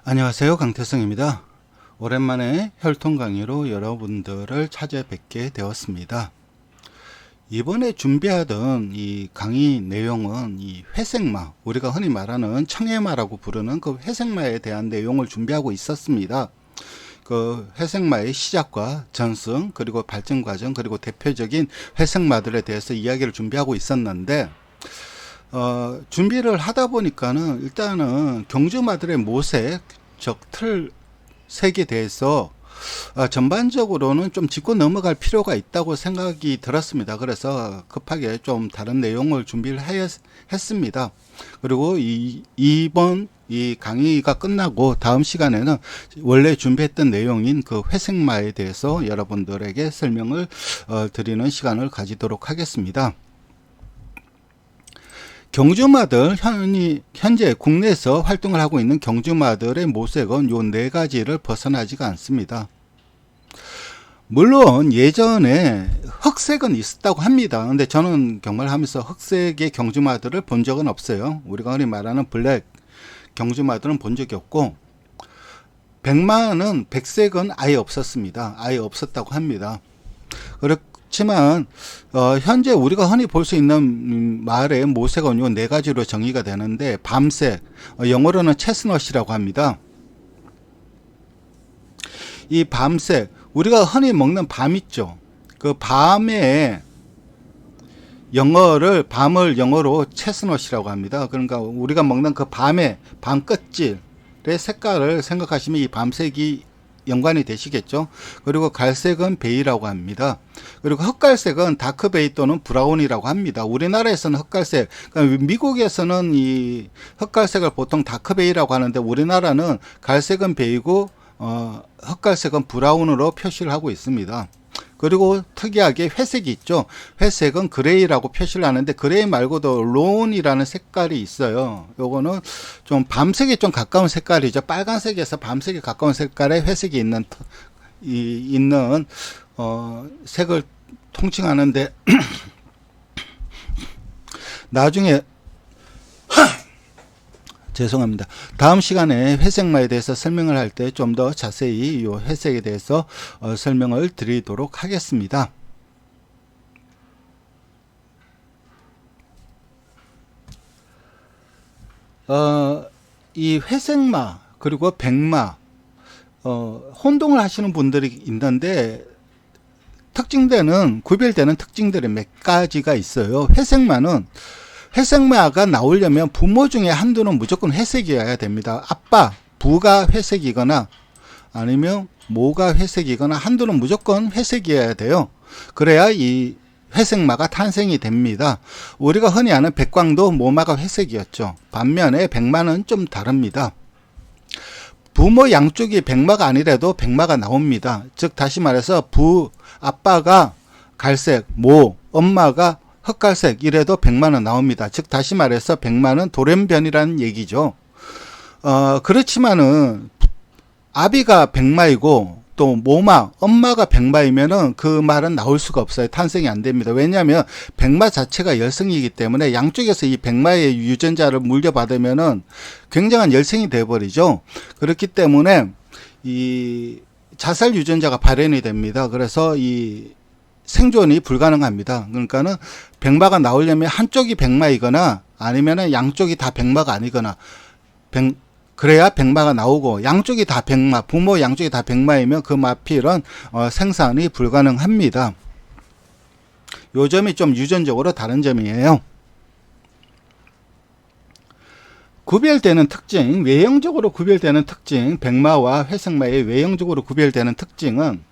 안녕하세요, 강태성입니다. 오랜만에 혈통 강의로 여러분들을 찾아뵙게 되었습니다. 이번에 준비하던 이 강의 내용은 이 회색마, 우리가 흔히 말하는 청해마라고 부르는 그 회색마에 대한 내용을 준비하고 있었습니다. 그 회색마의 시작과 전승, 그리고 발전 과정, 그리고 대표적인 회색마들에 대해서 이야기를 준비하고 있었는데, 준비를 하다 보니까는 일단은 경주마들의 모색, 즉 틀 색에 대해서 전반적으로는 좀 짚고 넘어갈 필요가 있다고 생각이 들었습니다. 그래서 급하게 좀 다른 내용을 준비를 했습니다. 그리고 이번 이 강의가 끝나고 다음 시간에는 원래 준비했던 내용인 그 회색마에 대해서 여러분들에게 설명을 드리는 시간을 가지도록 하겠습니다. 경주마들, 현재 국내에서 활동을 하고 있는 경주마들의 모색은 요 네 가지를 벗어나지가 않습니다. 물론 예전에 흑색은 있었다고 합니다. 근데 저는 경말하면서 흑색의 경주마들을 본 적은 없어요. 우리가 흔히 말하는 블랙 경주마들은 본 적이 없고, 백마는 백색은 아예 없었습니다. 아예 없었다고 합니다. 그렇지만 현재 우리가 흔히 볼 수 있는 말의 모색은 요 네 가지로 정의가 되는데, 밤색, 영어로는 체스넛이라고 합니다. 이 밤색, 우리가 흔히 먹는 밤 있죠. 그 밤에 밤을 영어로 체스넛이라고 합니다. 그러니까 우리가 먹는 그 밤의 밤 끝질의 색깔을 생각하시면 이 밤색이 연관이 되시겠죠. 그리고 갈색은 베이라고 합니다. 그리고 흑갈색은 다크베이 또는 브라운이라고 합니다. 우리나라에서는 흑갈색, 그러니까 미국에서는 이 흑갈색을 보통 다크베이라고 하는데, 우리나라는 갈색은 베이고 흑갈색은 브라운으로 표시를 하고 있습니다. 그리고 특이하게 회색이 있죠. 회색은 그레이라고 표시를 하는데, 그레이 말고도 론이라는 색깔이 있어요. 요거는 좀 밤색에 좀 가까운 색깔이죠. 빨간색에서 밤색에 가까운 색깔의 회색이 있는 색을 통칭하는데 나중에 죄송합니다. 다음 시간에 회색마에 대해서 설명을 할 때 좀 더 자세히 이 회색에 대해서 설명을 드리도록 하겠습니다. 이 회색마 그리고 백마 혼동을 하시는 분들이 있는데, 구별되는 특징들이 몇 가지가 있어요. 회색마가 나오려면 부모 중에 한두는 무조건 회색이어야 됩니다. 부가 회색이거나 아니면 모가 회색이거나 한두는 무조건 회색이어야 돼요. 그래야 이 회색마가 탄생이 됩니다. 우리가 흔히 아는 백광도 모마가 회색이었죠. 반면에 백마는 좀 다릅니다. 부모 양쪽이 백마가 아니라도 백마가 나옵니다. 즉 다시 말해서 아빠가 갈색, 엄마가 흑갈색 이래도 백마는 나옵니다. 즉 다시 말해서 백마는 돌연변이라는 얘기죠. 그렇지만은 아비가 백마이고 또 엄마가 백마이면은 그 말은 나올 수가 없어요. 탄생이 안 됩니다. 왜냐하면 백마 자체가 열성이기 때문에 양쪽에서 이 백마의 유전자를 물려받으면은 굉장한 열성이 되어버리죠. 그렇기 때문에 이 자살 유전자가 발현이 됩니다. 그래서 이 생존이 불가능합니다. 그러니까는 백마가 나오려면 한쪽이 백마이거나 아니면은 양쪽이 다 백마가 아니거나 그래야 백마가 나오고, 양쪽이 다 부모 양쪽이 다 백마이면 그 마필은 생산이 불가능합니다. 요 점이 좀 유전적으로 다른 점이에요. 구별되는 특징, 외형적으로 구별되는 특징, 백마와 회색마의 외형적으로 구별되는 특징은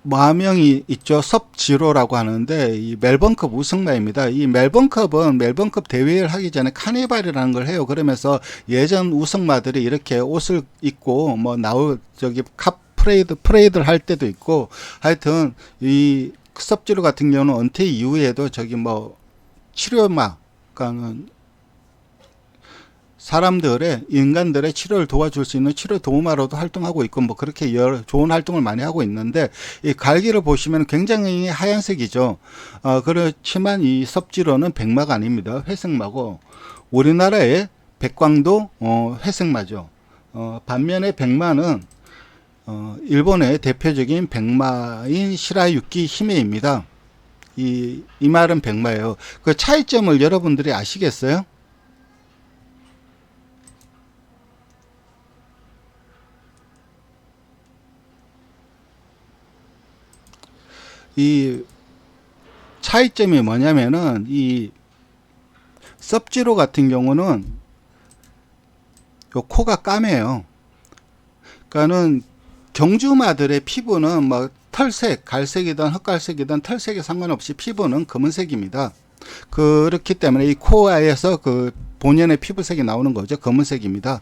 마명이 있죠. 섭지로라고 하는데, 이 멜번컵 우승마입니다. 이 멜번컵은 멜번컵 대회를 하기 전에 카니발이라는 걸 해요. 그러면서 예전 우승마들이 이렇게 옷을 입고 프레이드를 할 때도 있고, 하여튼 이 섭지로 같은 경우는 은퇴 이후에도 치료마, 그러니까 사람들의 인간들의 치료를 도와줄 수 있는 치료 도우마로도 활동하고 있고 뭐 그렇게 여러 좋은 활동을 많이 하고 있는데 이 갈기를 보시면 굉장히 하얀색이죠. 그렇지만 이 섭지로는 백마가 아닙니다. 회색마고 우리나라의 백광도 회색마죠. 반면에 백마는 일본의 대표적인 백마인 시라유키 히메입니다. 이 말은 백마예요. 그 차이점을 여러분들이 아시겠어요? 이 차이점이 뭐냐면은 이 섭지로 같은 경우는 요 코가 까매요. 그러니까는 경주마들의 피부는 뭐 털색, 갈색이든 흑갈색이든 털색에 상관없이 피부는 검은색입니다. 그렇기 때문에 이 코아에서 그 본연의 피부색이 나오는 거죠. 검은색입니다.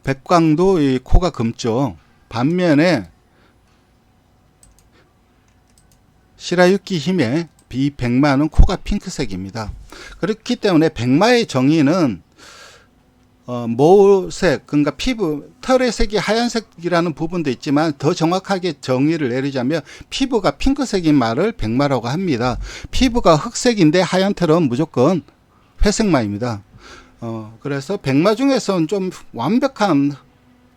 백광도 이 코가 검죠. 반면에 시라유키 힘의 이 백마는 코가 핑크색입니다. 그렇기 때문에 백마의 정의는 모색, 그러니까 피부, 털의 색이 하얀색이라는 부분도 있지만 더 정확하게 정의를 내리자면 피부가 핑크색인 말을 백마라고 합니다. 피부가 흑색인데 하얀 털은 무조건 회색마입니다. 그래서 백마 중에서는 좀 완벽한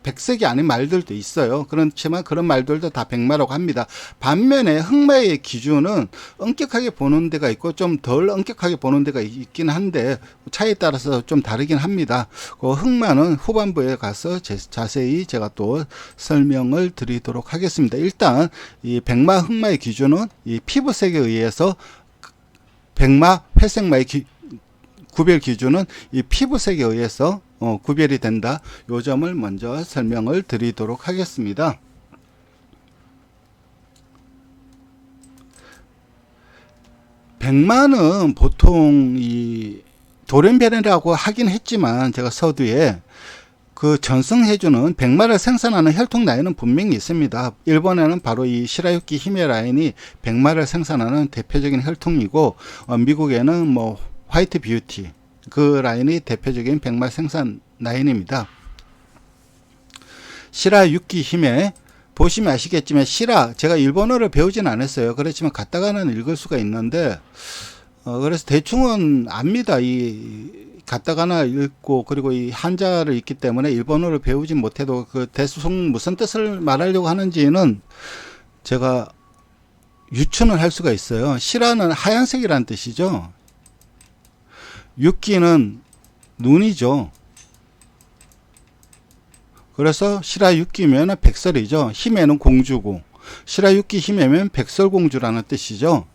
백색이 아닌 말들도 있어요. 그렇지만 그런 말들도 다 백마라고 합니다. 반면에 흑마의 기준은 엄격하게 보는 데가 있고 좀 덜 엄격하게 보는 데가 있긴 한데 차이에 따라서 좀 다르긴 합니다. 그 흑마는 후반부에 가서 자세히 제가 또 설명을 드리도록 하겠습니다. 일단 이 백마 흑마의 기준은 이 피부색에 의해서 백마 회색마의 구별 기준은 이 피부색에 의해서 구별이 된다. 요 점을 먼저 설명을 드리도록 하겠습니다. 백마는 보통 이 돌연변이라고 하긴 했지만 제가 서두에 그 전승해주는 백마를 생산하는 혈통 라인은 분명히 있습니다. 일본에는 바로 이 시라유키 히메 라인이 백마를 생산하는 대표적인 혈통이고 미국에는 뭐 화이트 뷰티 그 라인이 대표적인 백마 생산 라인입니다. 시라유키 히메 보시면 아시겠지만 시라 제가 일본어를 배우진 않았어요. 그렇지만 가타가나는 읽을 수가 있는데 그래서 대충은 압니다. 이 가타가나 읽고 그리고 이 한자를 읽기 때문에 일본어를 배우지 못해도 그 대충 무슨 뜻을 말하려고 하는지는 제가 유추는 할 수가 있어요. 시라는 하얀색이라는 뜻이죠. 유키는 눈이죠. 그래서 시라유키면 백설이죠. 히메는 공주고 시라유키 히메면 백설공주라는 뜻이죠.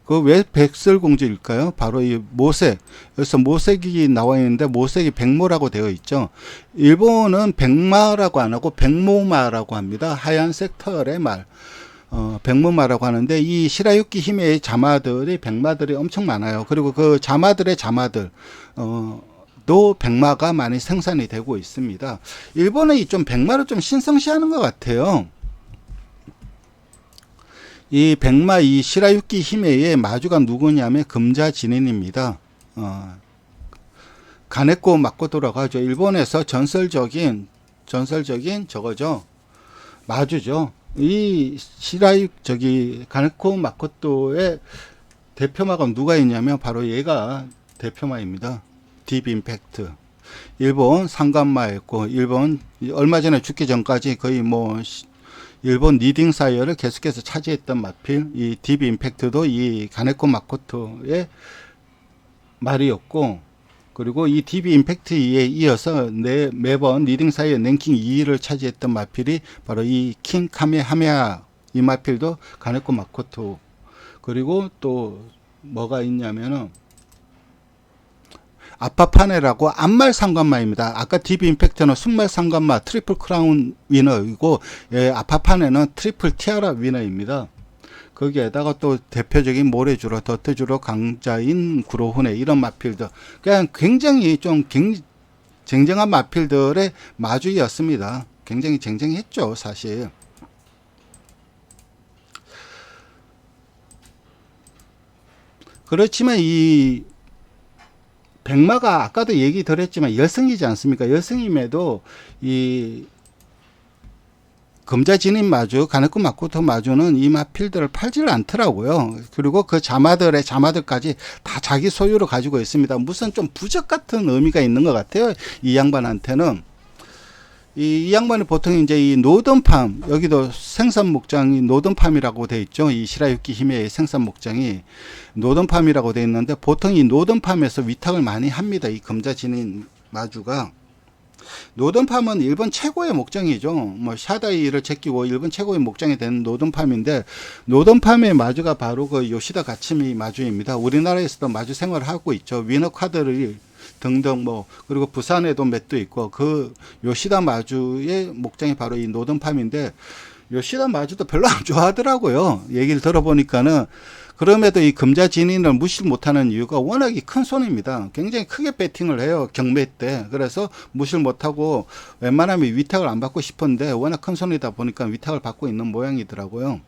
그 왜 백설공주일까요? 바로 이 모색. 그래서 모색이 나와 있는데 모색이 백모라고 되어 있죠. 일본은 백마라고 안 하고 백모마라고 합니다. 하얀색 털의 말. 백모마라고 하는데 이 시라유키 히메의 자마들이 백마들이 엄청 많아요. 그리고 그 자마들의 자마들 도 백마가 많이 생산이 되고 있습니다. 일본은 좀 백마를 좀 신성시하는 것 같아요. 이 백마 이 시라유키 히메의 마주가 누구냐면 금자진인입니다. 가네코 마코토라고 하죠. 일본에서 전설적인 저거죠. 마주죠. 이 가네코 마코토의 대표마가 누가 있냐면 바로 얘가 대표마입니다. 딥 임팩트. 일본 상간마였고 일본 얼마 전에 죽기 전까지 거의 뭐 일본 리딩 사이어를 계속해서 차지했던 마필 이 딥 임팩트도 이 가네코 마코토의 말이었고 그리고 이 딥 임팩트에 이어서 매번 리딩 사이어 랭킹 2위를 차지했던 마필이 바로 이 킹 카메하메하 이 마필도 가네코 마코토. 그리고 또 뭐가 있냐면은 아파파네라고 앞말 상관마입니다. 아까 딥 임팩트는 순말 상관마 트리플 크라운 위너이고 아파파네는 트리플 티아라 위너입니다. 거기에다가 또 대표적인 모래주로 더트주로 강자인 구로훈에 이런 마필들 그냥 굉장히 좀 쟁쟁한 마필들의 마주였습니다. 굉장히 쟁쟁했죠 사실. 그렇지만 이 백마가 아까도 얘기 드렸지만 열성이지 않습니까? 열성임에도 이 금자진인 마주, 가네꾼 마코토 마주는 이 마필들을 팔지를 않더라고요. 그리고 그 자마들까지 다 자기 소유로 가지고 있습니다. 무슨 좀 부적 같은 의미가 있는 것 같아요. 이 양반한테는. 이 양반이 보통 이제 이 노던팜, 여기도 생산 목장이 노던팜이라고 돼 있죠. 이 시라유키 히메의 생산 목장이 노던팜이라고 돼 있는데, 보통 이 노던팜에서 위탁을 많이 합니다. 이 금자진인 마주가. 노던팜은 일본 최고의 목장이죠. 뭐 샤다이를 제끼고 일본 최고의 목장이 된 노던팜인데, 노던팜의 마주가 바로 그 요시다 가츠미 마주입니다. 우리나라에서도 마주 생활을 하고 있죠. 위너카드를 등등 뭐, 그리고 부산에도 몇 도 있고, 그 요시다 마주의 목장이 바로 이 노던팜인데, 요시다 마주도 별로 안 좋아하더라고요. 얘기를 들어보니까는. 그럼에도 이 금자진인을 무시를 못하는 이유가 워낙에 큰 손입니다. 굉장히 크게 배팅을 해요. 경매 때. 그래서 무시를 못하고 웬만하면 위탁을 안 받고 싶은데, 워낙 큰 손이다 보니까 위탁을 받고 있는 모양이더라고요.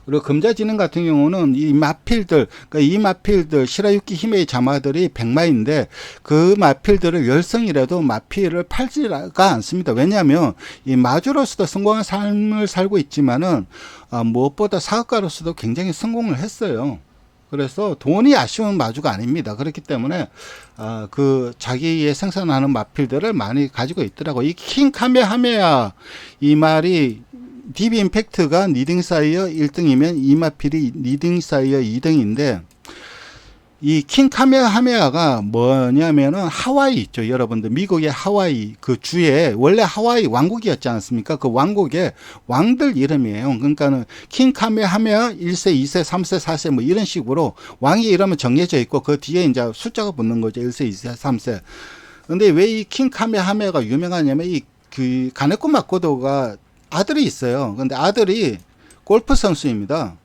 그리고 금자진인 같은 경우는 이 마필들, 그러니까 이 마필들, 시라유키 히메의 자마들이 백마인데, 그 마필들을 열성이라도 마필을 팔지가 않습니다. 왜냐하면 이 마주로서도 성공한 삶을 살고 있지만은, 무엇보다 사업가로서도 굉장히 성공을 했어요. 그래서 돈이 아쉬운 마주가 아닙니다. 그렇기 때문에 그 자기의 생산하는 마필들을 많이 가지고 있더라고. 이 킹 카메하메야, 이 말이 DB 임팩트가 리딩 사이어 1등이면 이 마필이 리딩 사이어 2등인데, 이 킹 카메하메아가 뭐냐면은 하와이 있죠. 여러분들 미국의 하와이 그 주에 원래 하와이 왕국이었지 않습니까? 그 왕국의 왕들 이름이에요. 그러니까는 킹 카메하메아 1세, 2세, 3세, 4세 뭐 이런 식으로 왕이 이름은 정해져 있고, 그 뒤에 이제 숫자가 붙는 거죠. 1세, 2세, 3세. 근데 왜 이 킹 카메하메아가 유명하냐면, 이 그 가네코 마코토가 아들이 있어요. 근데 아들이 골프 선수입니다.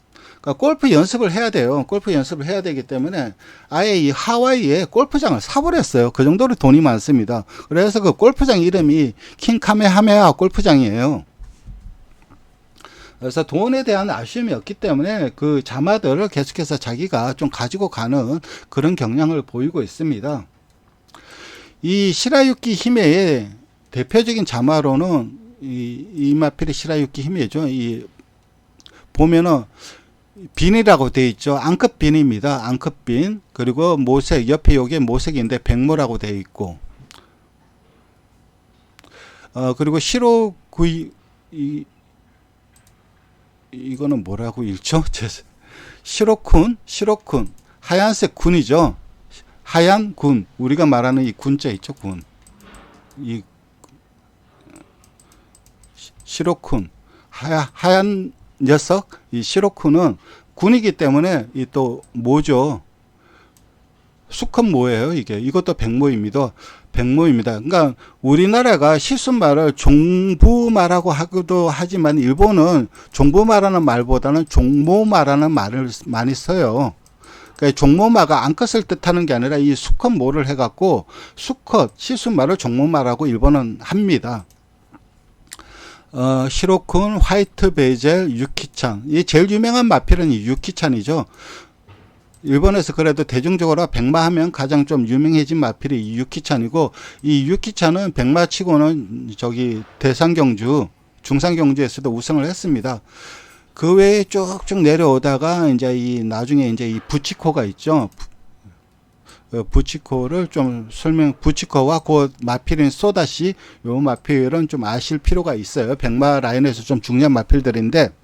그러니까 골프 연습을 해야 돼요. 골프 연습을 해야 되기 때문에 아예 이 하와이에 골프장을 사버렸어요. 그 정도로 돈이 많습니다. 그래서 그 골프장 이름이 킹 카메하메아 골프장이에요. 그래서 돈에 대한 아쉬움이 없기 때문에 그 자마들을 계속해서 자기가 좀 가지고 가는 그런 경향을 보이고 있습니다. 이 시라유키 히메의 대표적인 자마로는 이 마필의 시라유키 히메죠. 이 보면은 빈이라고 되어 있죠. 앙컷 빈입니다. 앙컷 빈. 그리고 모색, 옆에 요게 모색인데 백모라고 되어 있고, 그리고 시로구이, 이거는 뭐라고 읽죠? 시로쿤, 하얀색 군이죠. 하얀 군. 우리가 말하는 이 군자 있죠, 군. 이 시로쿤. 하얀 녀석, 이 시로쿠는 군이기 때문에 이 또 모죠. 수컷 모예요, 이게. 이것도 백모입니다. 그러니까 우리나라가 시순말을 종부마라고 하기도 하지만, 일본은 종부마라는 말보다는 종모마라는 말을 많이 써요. 그러니까 종모마가 앙컷을 뜻하는 게 아니라 이 수컷 모를 해갖고 수컷 시순말을 종모마라고 일본은 합니다. 시로쿤, 화이트 베젤, 유키찬. 이 제일 유명한 마필은 이 유키찬이죠. 일본에서 그래도 대중적으로 백마하면 가장 좀 유명해진 마필이 이 유키찬이고, 이 유키찬은 백마치고는 저기 대상경주, 중상경주에서도 우승을 했습니다. 그 외에 쭉쭉 내려오다가 이제 이 나중에 이제 이 부치코가 있죠. 부치코를 좀 부치코와 그 마필인 소다시, 요 마필은 좀 아실 필요가 있어요. 백마 라인에서 좀 중요한 마필들인데,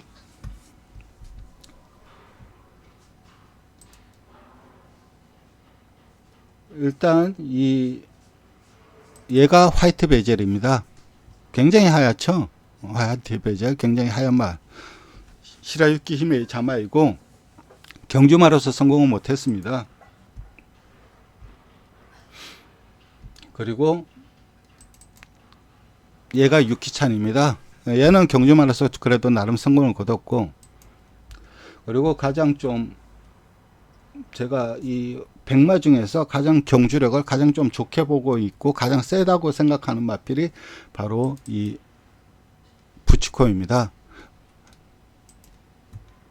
일단 얘가 화이트 베젤입니다. 굉장히 하얗죠. 화이트 베젤, 굉장히 하얀 말. 시라유키 히메의 자마이고, 경주마로서 성공은 못했습니다. 그리고 얘가 유키찬입니다. 얘는 경주마라서 그래도 나름 성공을 거뒀고, 그리고 가장 좀 제가 이 백마 중에서 가장 경주력을 가장 좀 좋게 보고 있고 가장 세다고 생각하는 마필이 바로 이 부치코입니다.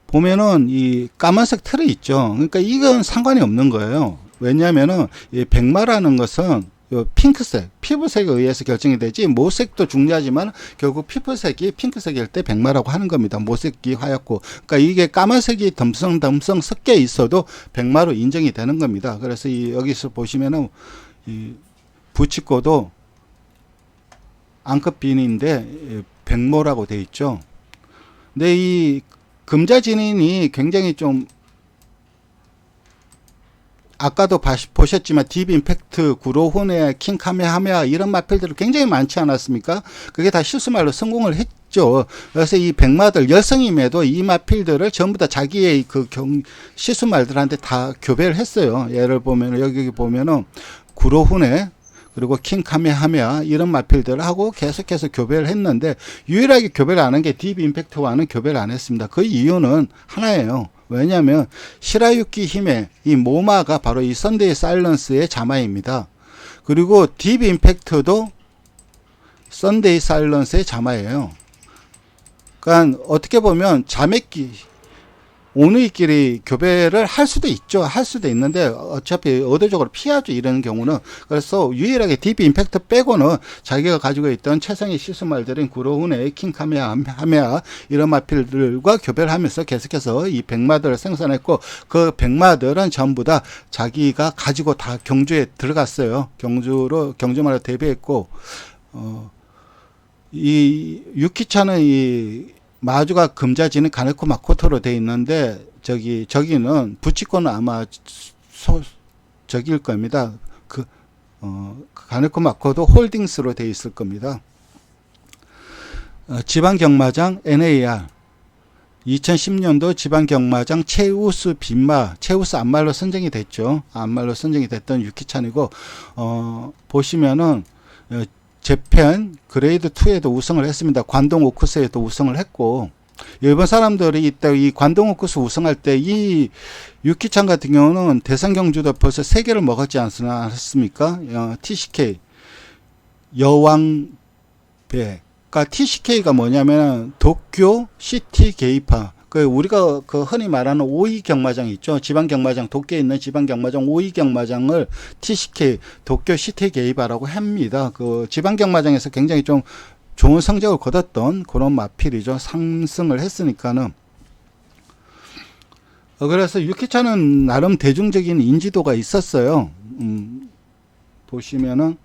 보면은 이 까만색 틀이 있죠. 그러니까 이건 상관이 없는 거예요. 왜냐하면은 이 백마라는 것은 요 핑크색, 피부색에 의해서 결정이 되지, 모색도 중요하지만 결국 피부색이 핑크색일 때 백마라고 하는 겁니다. 모색이 하얗고, 그러니까 이게 까만색이 덤성덤성 섞여 있어도 백마로 인정이 되는 겁니다. 그래서 여기서 보시면은 이 부치코도 앙컷빈인데 백모라고 되어 있죠. 근데 이 금자진인이 굉장히 좀, 아까도 보셨지만 딥 임팩트, 구로훈의 킹카메하메하 이런 마필들이 굉장히 많지 않았습니까? 그게 다 실수말로 성공을 했죠. 그래서 이 백마들, 열성임에도 이 마필들을 전부 다 자기의 그 실수말들한테 다 교배를 했어요. 예를 보면 여기 보면은 구로훈의, 그리고 킹카메하메하 이런 마필들을 하고 계속해서 교배를 했는데, 유일하게 교배를 안 한 게 딥 임팩트와는 교배를 안 했습니다. 그 이유는 하나예요. 왜냐하면 시라유키 히메, 이 모마가 바로 이 선데이 사일런스의 자마입니다. 그리고 딥 임팩트도 선데이 사일런스의 자마예요. 그러니까 어떻게 보면 자매끼, 오누이끼리 교배를 할 수도 있죠. 할 수도 있는데 어차피 의도적으로 피하죠. 이런 경우는. 그래서 유일하게 딥 임팩트 빼고는 자기가 가지고 있던 최상의 실수말들인 구로훈의 킹카메하메하 이런 마필들과 교배를 하면서 계속해서 이 백마들을 생산했고, 그 백마들은 전부 다 자기가 가지고 다 경주에 들어갔어요. 경주마로 데뷔했고, 이 유키차는 이 마주가 금자지는 가네코 마코토로 되어 있는데, 저기는 부치코는 아마 저기일 겁니다. 가네코 마코토 홀딩스로 되어 있을 겁니다. 지방경마장 NAR 2010년도 지방경마장 최우수 빈마, 최우수 안말로 선정이 됐죠. 안말로 선정이 됐던 유키찬이고, 보시면은 재팬 그레이드 2에도 우승을 했습니다. 관동 오쿠스에도 우승을 했고, 일본 사람들이 이때 이 관동 오쿠스 우승할 때 이 유키찬 같은 경우는 대상 경주도 벌써 3개를 먹었지 않습니까? TCK 여왕배. 그러니까 TCK가 뭐냐면 도쿄 시티 게이파. 우리가 흔히 말하는 5위 경마장 있죠. 지방 경마장, 도쿄에 있는 지방 경마장 5위 경마장을 TCK, 도쿄 시티 게이바라고 합니다. 지방 경마장에서 굉장히 좀 좋은 성적을 거뒀던 그런 마필이죠. 상승을 했으니까는. 그래서 유키차는 나름 대중적인 인지도가 있었어요. 보시면은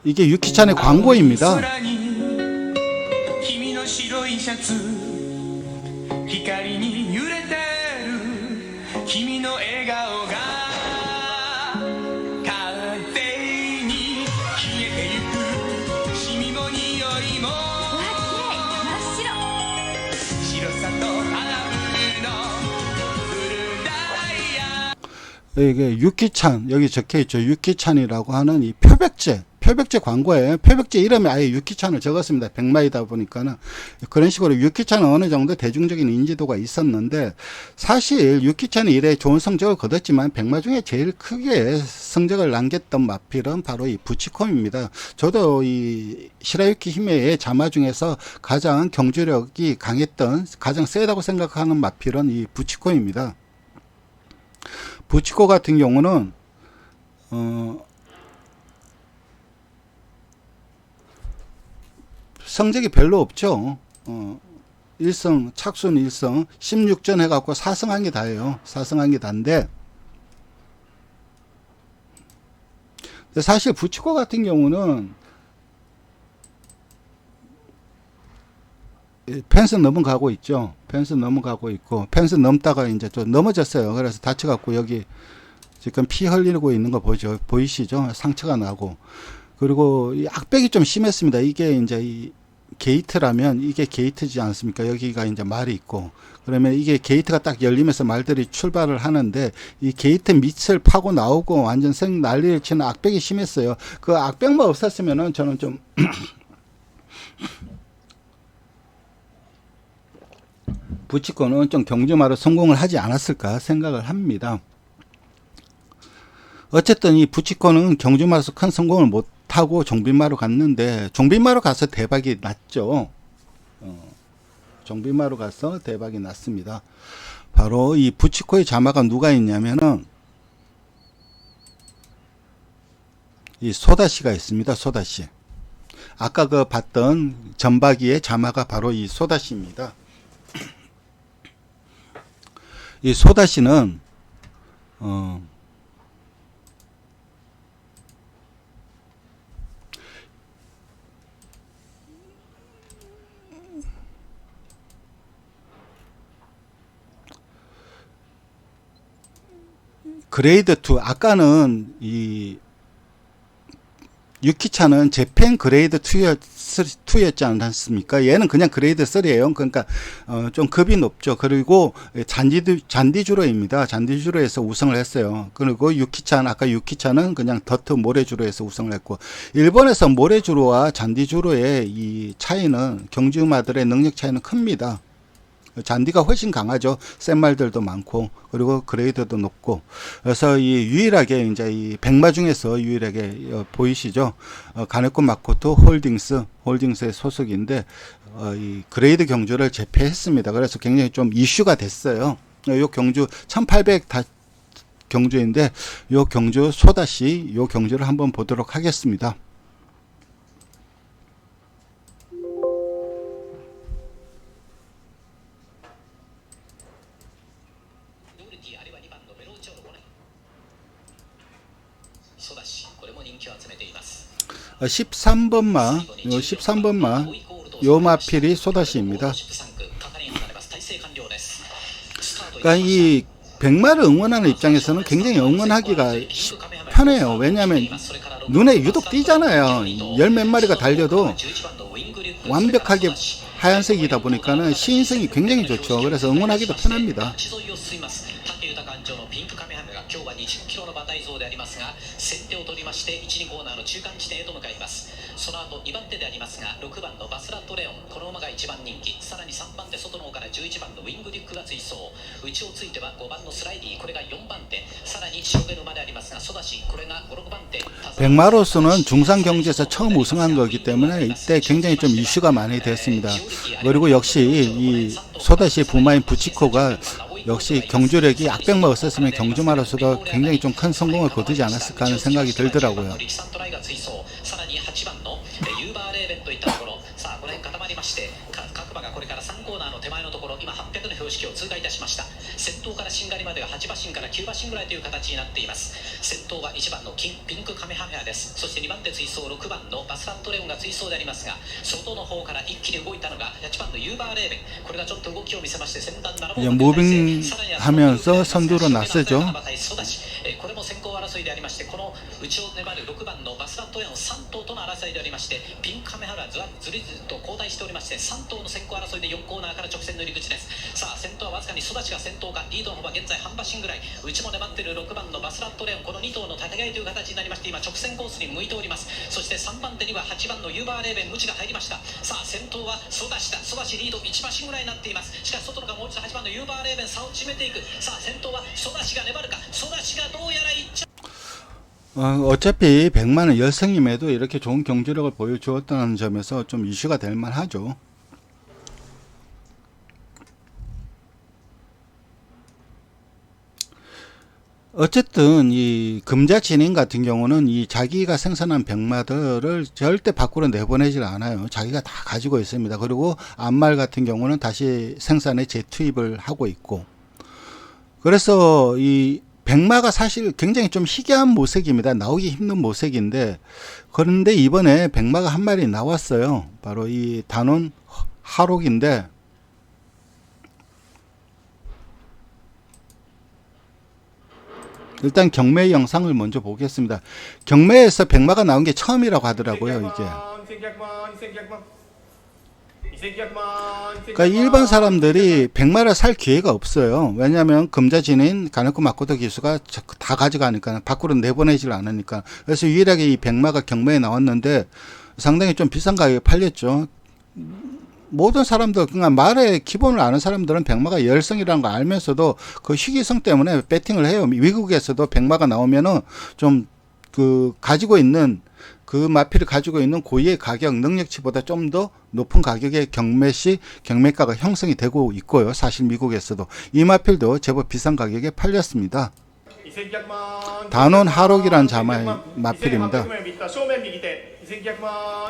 이게 유키찬의 광고입니다. 이게 유키찬, 여기 적혀 있죠. 유키찬이라고 하는 이 표백제 광고예요. 표백제 이름에 아예 유키찬을 적었습니다. 백마이다 보니까는. 그런 식으로 유키찬은 어느 정도 대중적인 인지도가 있었는데, 사실 유키찬이 이래 좋은 성적을 거뒀지만 백마 중에 제일 크게 성적을 남겼던 마필은 바로 이 부치콤입니다. 저도 이 시라유키 히메의 자마 중에서 가장 경주력이 강했던, 가장 세다고 생각하는 마필은 이 부치콤입니다. 부치코 같은 경우는 성적이 별로 없죠. 1승, 착순 1승, 16전 해갖고 4승한 게 다예요. 4승한 게 다인데, 사실 부치코 같은 경우는 펜스 넘어가고 있죠. 펜스 넘어가고 있고, 펜스 넘다가 이제 좀 넘어졌어요. 그래서 다쳐갖고 여기 지금 피 흘리고 있는 거 보이시죠? 상처가 나고. 그리고 이 악백이 좀 심했습니다. 이게 이제 이 게이트라면 이게 게이트지 않습니까? 여기가 이제 말이 있고, 그러면 이게 게이트가 딱 열리면서 말들이 출발을 하는데, 이 게이트 밑을 파고 나오고 완전 난리를 치는 악백이 심했어요. 그 악백만 없었으면은 저는 좀 부치코는 좀 경주마로 성공을 하지 않았을까 생각을 합니다. 어쨌든 이 부치코는 경주마로서 큰 성공을 못하고 종빈마로 갔는데, 종빈마로 가서 대박이 났죠. 정비마로 가서 대박이 났습니다. 바로 이 부치코의 자마가 누가 있냐면은 이 소다시가 있습니다. 소다시. 아까 그 봤던 전박이의 자마가 바로 이 소다시입니다. 이 소다시는 그레이드 2, 아까는 이 6기차는 재팬 그레이드 2였지 않았습니까? 얘는 그냥 그레이드 3예요. 그러니까 좀 급이 높죠. 그리고 잔디주로입니다. 잔디주로에서 우승을 했어요. 그리고 6기차는 아까 6기차는 그냥 더트 모래주로에서 우승을 했고, 일본에서 모래주로와 잔디주로의 이 차이는, 경주마들의 능력 차이는 큽니다. 잔디가 훨씬 강하죠. 센 말들도 많고, 그리고 그레이드도 높고. 그래서 이 유일하게 이제 이 백마 중에서 유일하게 보이시죠? 가네코 마코토 홀딩스의 소속인데 이 그레이드 경주를 제패했습니다. 그래서 굉장히 좀 이슈가 됐어요. 요 경주 1800 경주인데, 요 경주 소다시 요 경주를 한번 보도록 하겠습니다. 어, 13번마, 요 13번마, 요 마필이 소다시입니다. 그러니까 이 백마를 응원하는 입장에서는 굉장히 응원하기가 편해요. 왜냐하면 눈에 유독 띄잖아요. 열 몇 마리가 달려도 완벽하게 하얀색이다 보니까는 시인성이 굉장히 좋죠. 그래서 응원하기도 편합니다. その後2番手でありますが6番のバスラットレオン、この馬が1番人気、さらに3番手外の方から11番のウィングデュックが追走、内をついては5番のスライディ、これが4番手、さらに白毛の馬でありますがソダシ、これが5、6番手。백마로스는 중상 경주에서 처음 우승한 거기 때문에 이때 굉장히 좀 이슈가 많이 됐습니다. 그리고 역시 이 소다시 부마인 부치코가 역시 경주력이 악백마 없었으면 경주마로서도 굉장히 좀 큰 성공을 거두지 않았을까 하는 생각이 들더라고요. 通過いたしました。先頭からしんがりまでが8馬身から9馬身ぐらいという形になっています。先頭は1番のピンクカメハメハです。そして2番手追走6番のバスラットレオンが追走でありますが、外の方から一気に動いたのが8番のユーバーレーベン、これがちょっと動きを見せまして先団7本무빙하면서 선두로 나서죠. これも先行争いでありまして、この内を粘る6番のバスラットレオン3頭との争いでありまして、ピンクカメハメハずりずりと交代しておりまして、3頭の先行争いで4コーナーから直線の入り口です。さあ先頭はわずかにソダシが先頭か、リードの方は現在半馬身ぐらい、内も粘っている6番のバスラットレオン、この2頭の戦いという形になりまして、今直線コースに向いております。そして3番手には8番のユーバーレーベン、ムチが入りました。さあ先頭はソダシだ。ソダシリード1馬身ぐらいになっています。しかし外のがもう一度8番のユーバーレーベン、差を縮めていく。さあ先頭はソダシが粘るか、ソダシがどうやら1着。 어차피 100만은 열성임에도 이렇게 좋은 경주력을 보여주었다는 점에서 좀 이슈가 될 만하죠. 어쨌든 이 금자진인 같은 경우는 이 자기가 생산한 백마들을 절대 밖으로 내보내질 않아요. 자기가 다 가지고 있습니다. 그리고 암말 같은 경우는 다시 생산에 재투입을 하고 있고, 그래서 이 백마가 사실 굉장히 좀 희귀한 모색입니다. 나오기 힘든 모색인데, 그런데 이번에 백마가 한 마리 나왔어요. 바로 이 단원 하록인데, 일단 경매 영상을 먼저 보겠습니다. 경매에서 백마가 나온 게 처음이라고 하더라고요, 이게. 그러니까 일반 사람들이 백마를 살 기회가 없어요. 왜냐하면 금자진인 가네코 마코토 기수가 다 가져가니까, 밖으로 내보내질 않으니까. 그래서 유일하게 이 백마가 경매에 나왔는데 상당히 좀 비싼 가격에 팔렸죠. 모든 사람들, 그러니까 말의 기본을 아는 사람들은 백마가 열성이라는 거 알면서도 그 희귀성 때문에 배팅을 해요. 미국에서도 백마가 나오면은 좀 그 가지고 있는 그 마필이 가지고 있는 고유의 가격 능력치보다 좀 더 높은 가격의 경매 시 경매가가 형성이 되고 있고요. 사실 미국에서도 이 마필도 제법 비싼 가격에 팔렸습니다. 단원 하록이란 자마의 마필입니다.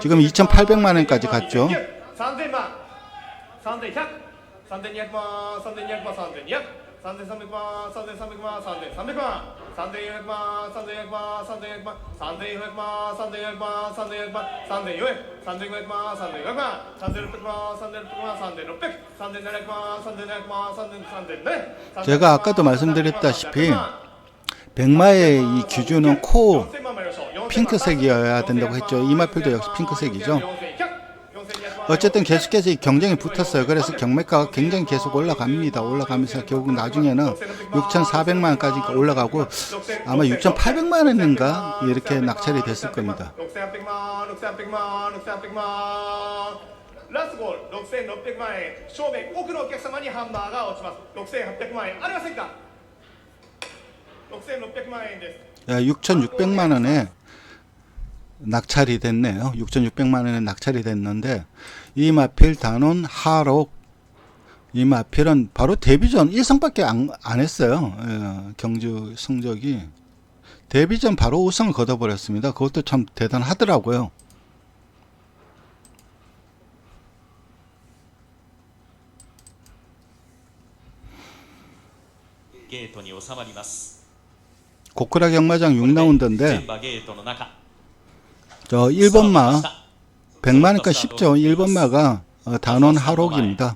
지금 2,800만원까지 갔죠. 3,300만, 3,300만, 3,300만, 3,400만, 3,400만, 3,400만, 3,400만, 3,400만, 3,400만, 3,400만, 3,400만, 3,400만, 3,600만, 3,600만, 3,600, 3,400만, 3,400만, 3,400. 제가 아까도 말씀드렸다시피 백마의 이 기준은 코 핑크색이어야 된다고 했죠. 이 마필도 역시 핑크색이죠. 어쨌든 계속해서 이 경쟁이 붙었어요. 그래서 경매가가 굉장히 계속 올라갑니다. 올라가면서 결국 나중에는 6,400만원까지 올라가고 아마 6,800만원인가 이렇게 낙찰이 됐을 겁니다. ラストゴール6600万円正面奥のお客様にハンマーが落ちます6800万円ありませんか6600万円です 6,600만원에 낙찰이 됐네요. 6,600만원에 낙찰이 됐는데 이 마필 단원 하록 이 마필은 바로 데뷔전 1승밖에 안 했어요. 경주 성적이 데뷔전 바로 우승을 거둬버렸습니다. 그것도 참 대단하더라고요. 고쿠라 경마장 6라운드인데 저 1번마 100만원가 쉽죠. 1번마가 단원 하록입니다.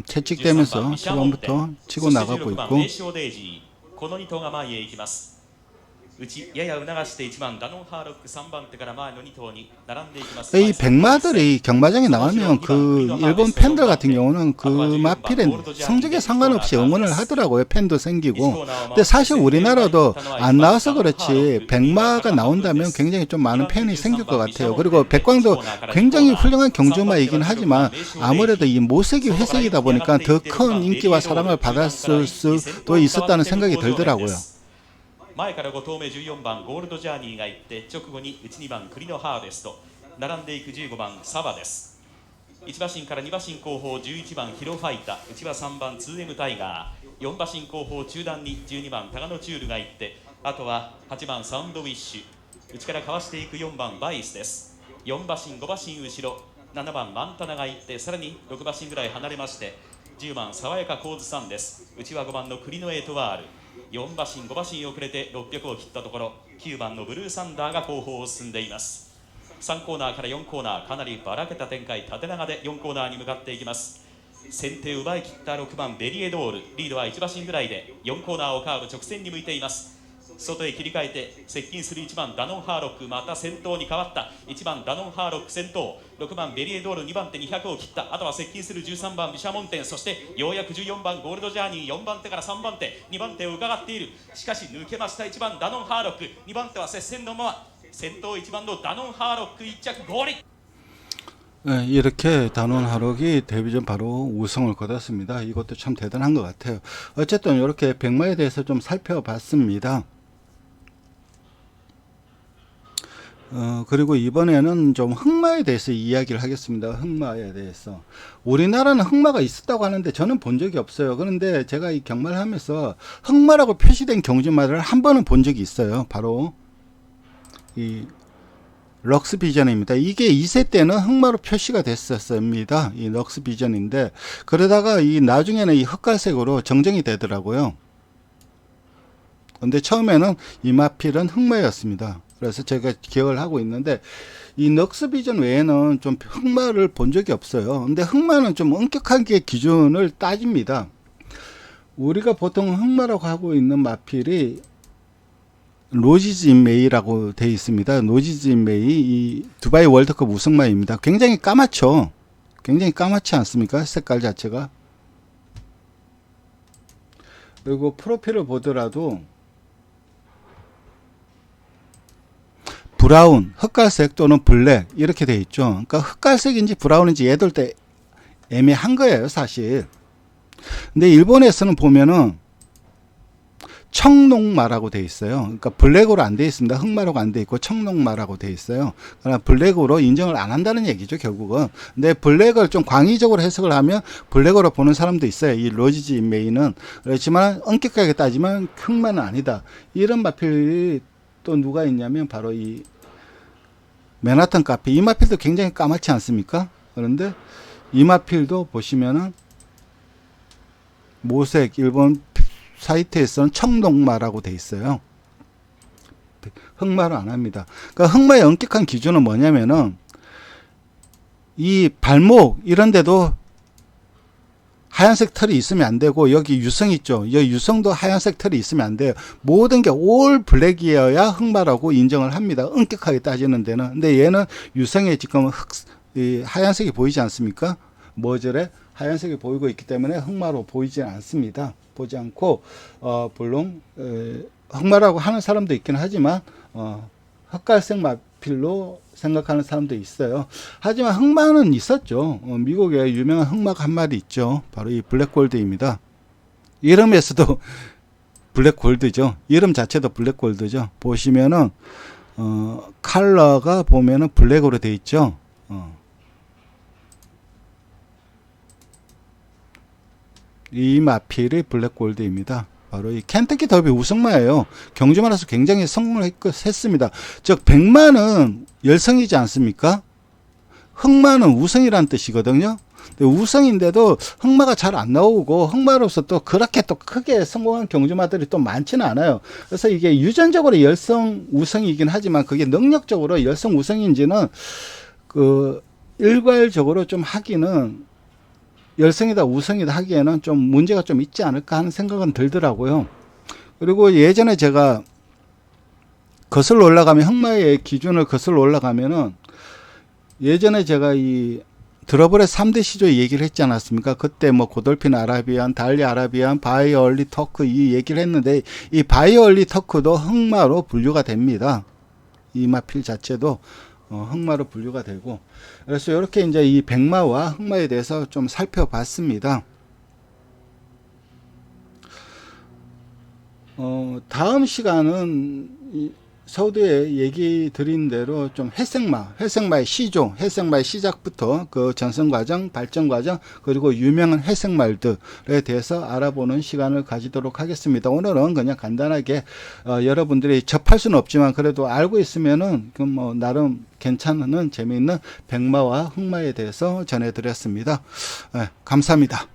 채찍되면서 초반부터 치고 나가고 있고 이 백마들이 경마장에 나가면 그 일본 팬들 같은 경우는 그 마필의 성적에 상관없이 응원을 하더라고요. 팬도 생기고. 근데 사실 우리나라도 안 나와서 그렇지 백마가 나온다면 굉장히 좀 많은 팬이 생길 것 같아요. 그리고 백광도 굉장히 훌륭한 경주마이긴 하지만 아무래도 이 모색이 회색이다 보니까 더 큰 인기와 사랑을 받았을 수도 있었다는 생각이 들더라고요. 前から5頭目14番ゴールドジャーニーが行って直後に内2番クリノハーベスト並んでいく15番サバです。1馬身から2馬身後方11番ヒロファイタ内は3番 2M タイガー4馬身後方中段に12番タガノチュールが行ってあとは8番サウンドウィッシュ内からかわしていく4番バイスです。4馬身5馬身後ろ7番マンタナが行ってさらに6馬身ぐらい離れまして10番爽やかコーズさんです。内は5番のクリノエトワール4馬身5馬身遅れて600を切ったところ9番のブルーサンダーが後方を進んでいます。3コーナーから4コーナーかなりばらけた展開縦長で4コーナーに向かっていきます。先手奪い切った6番ベリエドールリードは1馬身ぐらいで4コーナーをカーブ直線に向いています。外へ切り替えて接近する1番ダノンハーロックまた先頭に変わった1番ダノンハーロック先頭6番ベリエドール2番手200を切ったあとは接近する13番ビシャモンテンそしてようやく14番ゴールドジャーニー4番手から3番手2番手を伺っているしかし抜けました1番ダノンハーロック2番手は接戦のまま先頭1番のダノンハーロック1着ゴール네, 이렇게 단원 하록이 데뷔전 바로 우승을 거뒀습니다. 이것도 참 대단한 것 같아요. 어쨌든 이렇게 백마에 대해서 좀 살펴봤습니다. 그리고 이번에는 좀 흑마에 대해서 이야기를 하겠습니다. 흑마에 대해서. 우리나라는 흑마가 있었다고 하는데 저는 본 적이 없어요. 그런데 제가 이 경마를 하면서 흑마라고 표시된 경주마를 한 번은 본 적이 있어요. 바로 이 럭스 비전입니다. 이게 2세 때는 흑마로 표시가 됐었습니다. 이 럭스 비전인데 그러다가 이 나중에는 이 흑갈색으로 정정이 되더라고요. 근데 처음에는 이 마필은 흑마였습니다. 그래서 제가 기억을 하고 있는데 이 럭스 비전 외에는 좀 흑마를 본 적이 없어요. 근데 흑마는 좀 엄격하게 기준을 따집니다. 우리가 보통 흑마라고 하고 있는 마필이 로지즈 인 메이라고 되어 있습니다. 로지즈 인 메이 이 두바이 월드컵 우승마입니다. 굉장히 까맣죠. 굉장히 까맣지 않습니까? 색깔 자체가. 그리고 프로필을 보더라도 브라운, 흑갈색 또는 블랙 이렇게 되어 있죠. 그러니까 흑갈색인지 브라운인지 얘들 때 애매한 거예요, 사실. 근데 일본에서는 보면은 청록마라고 돼 있어요. 그러니까 블랙으로 안 돼 있습니다. 흑마라고 안 돼 있고 청록마라고 돼 있어요. 그러나 블랙으로 인정을 안 한다는 얘기죠, 결국은. 근데 블랙을 좀 광의적으로 해석을 하면 블랙으로 보는 사람도 있어요. 이 로지지 메이는. 그렇지만 엄격하게 따지면 흑마는 아니다. 이런 마필이 또 누가 있냐면 바로 이 맨하탄 카페. 이 마필도 굉장히 까맣지 않습니까? 그런데 이 마필도 보시면은 모색 일본 사이트에서는 청록마라고 돼 있어요. 흑마를 안 합니다. 그러니까 흑마의 엄격한 기준은 뭐냐면은 이 발목 이런 데도 하얀색 털이 있으면 안 되고, 여기 유성 있죠. 여기 유성도 하얀색 털이 있으면 안 돼요. 모든 게 올 블랙이어야 흑마라고 인정을 합니다. 엄격하게 따지는 데는. 근데 얘는 유성에 지금 하얀색이 보이지 않습니까? 머절에 하얀색이 보이고 있기 때문에 흑마로 보이지 않습니다. 보지 않고 물론 흑마라고 하는 사람도 있긴 하지만 흑갈색 마필로 생각하는 사람도 있어요. 하지만 흑마는 있었죠. 미국에 유명한 흑마가 한 마리 있죠. 바로 이 블랙골드입니다. 이름에서도 블랙골드죠. 이름 자체도 블랙골드죠. 보시면은 컬러가 보면은 블랙으로 돼 있죠. 이 마필이 블랙골드입니다. 바로 이 켄터키 더비 우승마예요. 경주마라서 굉장히 성공을 했습니다. 즉 백마는 열성이지 않습니까? 흑마는 우승이라는 뜻이거든요. 근데 우승인데도 흑마가 잘 안 나오고 흑마로서 또 그렇게 또 크게 성공한 경주마들이 또 많지는 않아요. 그래서 이게 유전적으로 열성 우승이긴 하지만 그게 능력적으로 열성 우승인지는 일괄적으로 좀 하기는, 열성이다 우성이다 하기에는 좀 문제가 좀 있지 않을까 하는 생각은 들더라고요. 그리고 예전에 제가 거슬러 올라가면, 흑마의 기준을 거슬러 올라가면은, 예전에 제가 이 드러블의 3대 시조 얘기를 했지 않았습니까? 그때 뭐 고돌핀 아라비안, 달리 아라비안, 바이어얼리 터크 이 얘기를 했는데, 이 바이어얼리 터크도 흑마로 분류가 됩니다. 이 마필 자체도 흑마로 분류가 되고, 그래서 이렇게 이제 이 백마와 흑마에 대해서 좀 살펴봤습니다. 다음 시간은 서두에 얘기 드린 대로 좀 회색마의 시조, 회색마의 시작부터 그 전선 과정, 발전 과정, 그리고 유명한 회색말들에 대해서 알아보는 시간을 가지도록 하겠습니다. 오늘은 그냥 간단하게 여러분들이 접할 수는 없지만 그래도 알고 있으면은 그 뭐 나름 괜찮은 재미있는 백마와 흑마에 대해서 전해드렸습니다. 감사합니다.